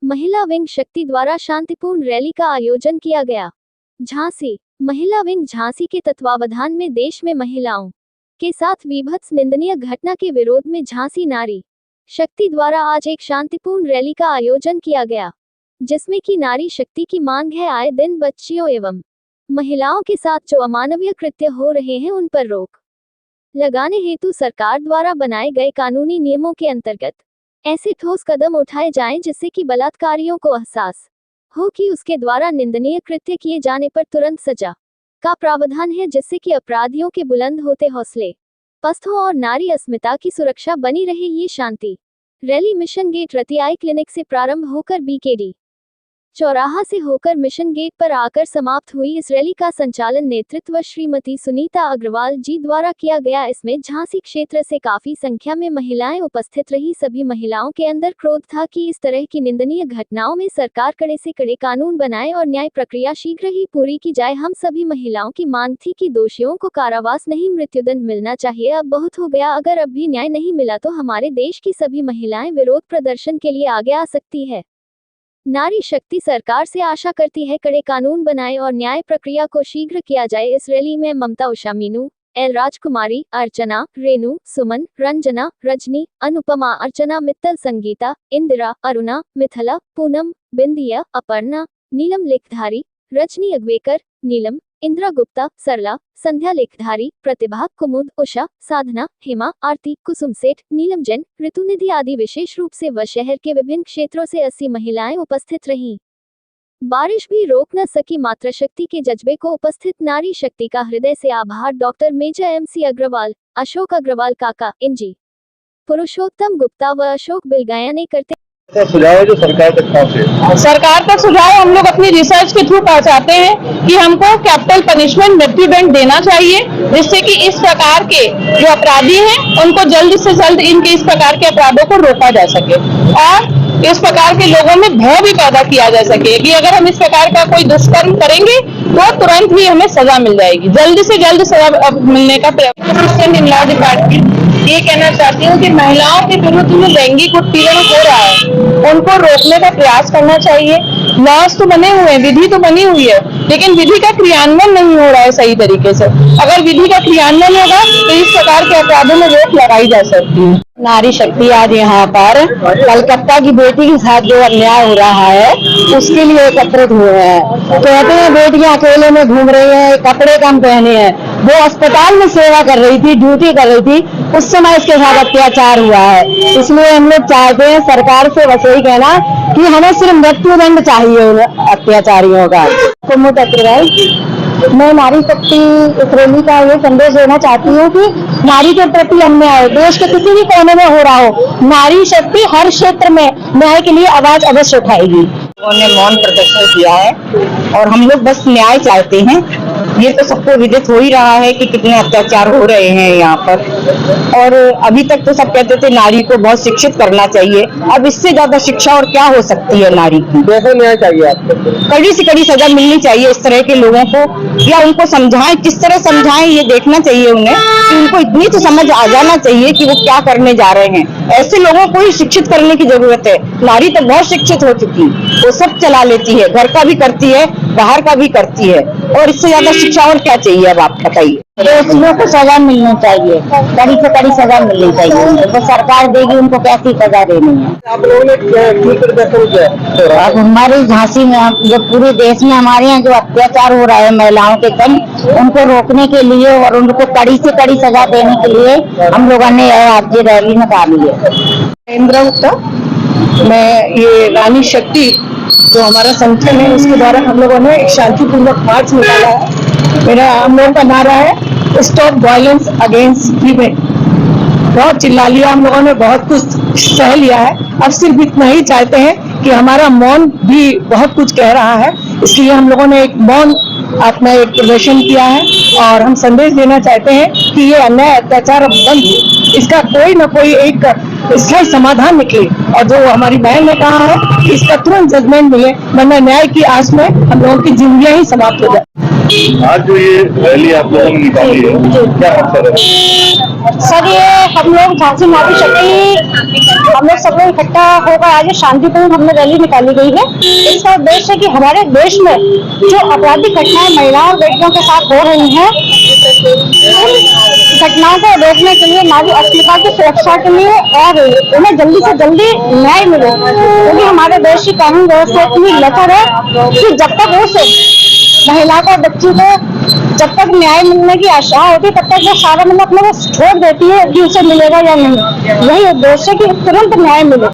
महिला विंग शक्ति द्वारा शांतिपूर्ण रैली का आयोजन किया गया। झांसी। महिला विंग झांसी के तत्वावधान में देश में महिलाओं के साथ विभत्स निंदनीय घटना के विरोध में झांसी नारी शक्ति द्वारा आज एक शांतिपूर्ण रैली का आयोजन किया गया, जिसमें की नारी शक्ति की मांग है आए दिन बच्चियों एवं महिलाओं के साथ जो अमानवीय कृत्य हो रहे हैं उन पर रोक लगाने हेतु सरकार द्वारा बनाए गए कानूनी नियमों के अंतर्गत ऐसे ठोस कदम उठाए जाएं जिससे कि बलात्कारियों को एहसास हो कि उसके द्वारा निंदनीय कृत्य किए जाने पर तुरंत सजा का प्रावधान है, जिससे कि अपराधियों के बुलंद होते हौसले पस्त हो और नारी अस्मिता की सुरक्षा बनी रहे। ये शांति रैली मिशन गेट रतियाई क्लिनिक से प्रारंभ होकर बीकेडी चौराहा से होकर मिशन गेट पर आकर समाप्त हुई। इस रैली का संचालन नेतृत्व श्रीमती सुनीता अग्रवाल जी द्वारा किया गया। इसमें झांसी क्षेत्र से काफी संख्या में महिलाएं उपस्थित रही। सभी महिलाओं के अंदर क्रोध था कि इस तरह की निंदनीय घटनाओं में सरकार कड़े से कड़े कानून बनाए और न्याय प्रक्रिया शीघ्र ही पूरी की जाए। हम सभी महिलाओं की मांग थी कि दोषियों को कारावास नहीं मृत्युदंड मिलना चाहिए। अब बहुत हो गया, अगर अब भी न्याय नहीं मिला तो हमारे देश की सभी महिलाएं विरोध प्रदर्शन के लिए आगे आ सकती है। नारी शक्ति सरकार से आशा करती है कड़े कानून बनाए और न्याय प्रक्रिया को शीघ्र किया जाए। इस रैली में ममता, उषा, मीनू, एल राजकुमारी, अर्चना, रेणु, सुमन, रंजना, रजनी, अनुपमा, अर्चना मित्तल, संगीता, इंदिरा, अरुणा, मिथिला, पूनम, बिंदिया, अपर्णा, नीलम लेखधारी, रजनी अगवेकर, नीलम, इंदिरा गुप्ता, सरला, संध्या लेखधारी, प्रतिभा, कुमुद, उषा, साधना, हेमा, आरती, कुसुम सेठ, नीलम जैन, ऋतुनिधि आदि विशेष रूप से व शहर के विभिन्न क्षेत्रों से 80 महिलाएं उपस्थित रहीं। बारिश भी रोक न सकी मातृशक्ति के जज्बे को। उपस्थित नारी शक्ति का हृदय से आभार। Doctor major MC Agrawal, Ashok Agrawal काका, इंजी पुरुषोत्तम गुप्ता व अशोक बिलगाया ने करते सुझाव है जो सरकार तक पहुंचे। सरकार तक सुझाव हम लोग अपनी रिसर्च के थ्रू पहुंचाते हैं कि हमको कैपिटल पनिशमेंट मृत्यु दंड देना चाहिए, जिससे कि इस प्रकार के जो अपराधी हैं उनको जल्द से जल्द इनके इस प्रकार के अपराधों को रोका जा सके और इस प्रकार के लोगों में भय भी पैदा किया जा सके कि अगर हम इस प्रकार का कोई दुष्कर्म करेंगे तो तुरंत ही हमें सजा मिल जाएगी। जल्द से जल्द सजा मिलने का प्रयास इन लॉ डिपार्टमेंट ये कहना चाहती हूँ कि महिलाओं के विरुद्ध जो लैंगिक उत्पीड़न हो रहा है उनको रोकने का प्रयास करना चाहिए। लॉज तो बने हुए हैं, विधि तो बनी हुई है, लेकिन विधि का क्रियान्वयन नहीं हो रहा है सही तरीके से। अगर विधि का क्रियान्वयन होगा तो इस प्रकार के अपराधों में रोक लगाई जा सकती है। नारी शक्ति आज यहाँ पर कलकत्ता की बेटी के साथ जो अन्याय हो रहा है उसके लिए एकत्रित हुए हैं। कहते हैं बेटियां अकेले में घूम रही हैं, कपड़े कम पहने हैं। वो अस्पताल में सेवा कर रही थी, ड्यूटी कर रही थी, उस समय इसके साथ अत्याचार हुआ है। इसलिए हम लोग चाहते हैं सरकार से बस यही कहना कि हमें सिर्फ मृत्युदंड चाहिए अत्याचारियों का। कुमुद अग्रवाल, मैं नारी शक्ति इस रैली का ये संदेश देना चाहती हूँ कि नारी के प्रति अन्याय देश के किसी भी कोने में हो रहा हो, नारी शक्ति हर क्षेत्र में न्याय के लिए आवाज अवश्य उठाएगी। उन्होंने मौन प्रदर्शन किया है और हम लोग बस न्याय चाहते हैं। ये तो सबको विदित हो ही रहा है कि कितने अत्याचार हो रहे हैं यहाँ पर, और अभी तक तो सब कहते थे नारी को बहुत शिक्षित करना चाहिए। अब इससे ज्यादा शिक्षा और क्या हो सकती है नारी की। कैसे न्याय चाहिए आपको? कड़ी से कड़ी सजा मिलनी चाहिए इस तरह के लोगों को, या उनको समझाएं, किस तरह समझाएं ये देखना चाहिए उन्हें कि उनको इतनी तो समझ आ जाना चाहिए कि वो क्या करने जा रहे हैं। ऐसे लोगों को ही शिक्षित करने की जरूरत है। नारी तो बहुत शिक्षित हो चुकी, वो सब चला लेती है, घर का भी करती है, बाहर का भी करती है, और इससे ज्यादा शिक्षा और क्या चाहिए। अब आप बताइए। दोषियों को सजा मिलनी चाहिए, कड़ी से कड़ी सजा मिलनी चाहिए। तो सरकार देगी, उनको कैसी सजा देनी है। आप लोगों ने प्रदर्शन किया? अब हमारे झांसी में, जो पूरे देश में हमारे यहाँ जो अत्याचार हो रहा है महिलाओं के संग, उनको रोकने के लिए और उनको कड़ी से कड़ी सजा देने के लिए हम लोगों ने आज ये रैली निकाली है। इंदिरा गुप्ता, मैं ये रानी शक्ति जो हमारा संगठन है उसके द्वारा हम लोगों ने एक शांतिपूर्वक मार्च निकाला है। हम लोगों का नारा है स्टॉप वायलेंस अगेंस्ट वीमेन। बहुत चिल्ला लिया हम लोगों ने, बहुत कुछ सह लिया है। अब सिर्फ इतना ही चाहते हैं कि हमारा मौन भी बहुत कुछ कह रहा है, इसलिए हम लोगों ने एक मौन अपना एक प्रदर्शन किया है और हम संदेश देना चाहते हैं कि ये अन्याय अत्याचार अब बंद हो, इसका कोई न कोई एक स्थायी समाधान निकले। और जो हमारी बहन ने कहा है कि इसका तुरंत जजमेंट मिले, वरना न्याय की आस में हम लोगों की जिंदगियां ही समाप्त हो जाए। आज जो ये रैली आप लोगों ने निकाली है, क्या मकसद है? सर ये हम लोग झांसी नारी शक्ति हम लोग सब लोग इकट्ठा होकर आज शांतिपूर्ण हमने रैली निकाली गई है। इसका उद्देश्य है कि हमारे देश में जो आपराधिक घटनाएं महिलाओं और बेटियों के साथ हो रही हैं, घटनाओं को रोकने के लिए, नारी अस्मिता की सुरक्षा के लिए और उन्हें जल्दी से जल्दी न्याय मिले, क्योंकि हमारे देश की कानून व्यवस्था इतनी लचर है कि जब तक उस महिला को, बच्ची को जब तक न्याय मिलने की आशा होती तब तक वो सारा मतलब अपने को छोड़ देती है कि उसे मिलेगा या नहीं। यही उद्देश्य है कि तुरंत न्याय मिले।